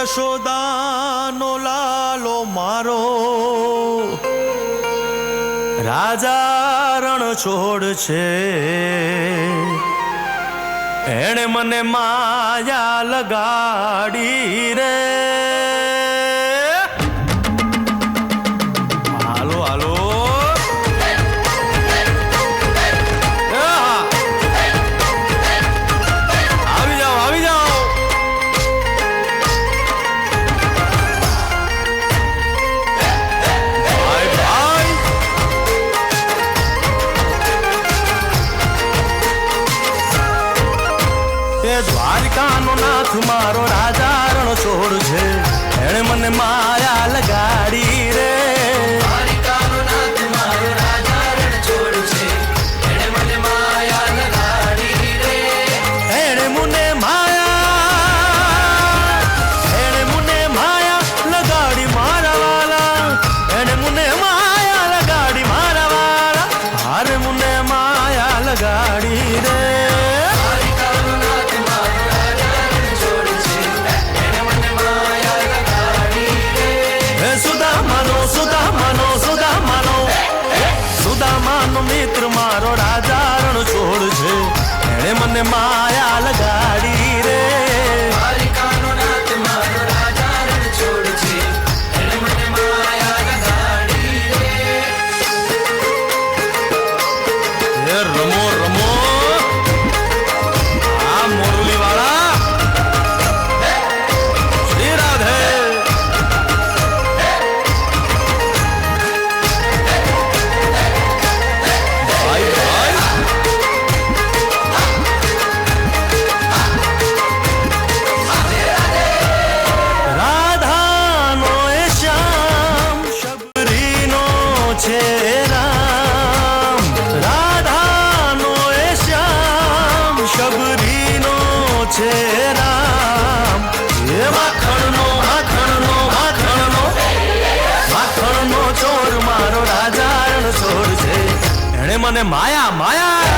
યશોદાનો લાલો મારો રાજા રણ છોડ છે, એણે મને માયા લગાડી રે. હાલો હાલો આવી જાઓ આવી જાઓ. દ્વારિકાનો નાથ મારો રાજા રણ છોડ છે, એણે મને માયા લગાડી રે. દ્વારિકાનો નાથ મારો રાજા રણ છોડ છે, એણે મને માયા લગાડી રે. એણે મને માયા લગાડી મારા વાલા, એણે મને માયા લગાડી મારા વાલા, હારે મને માયા લગાડી રે. સુદામાનો મિત્ર મારો રાજા રણ છોડ છે, એણે મને માયા લગાડી રે. દ્વારિકાનો નાથ મારો રાજા રણ છોડ છે, એણે મને માયા લગાડી રે. રમો રમો આ મોરલી વાળા શ્રી રાધે. માખણનો ચોર મારો રાજા રણ છોડ છે, એણે મને માયા માયા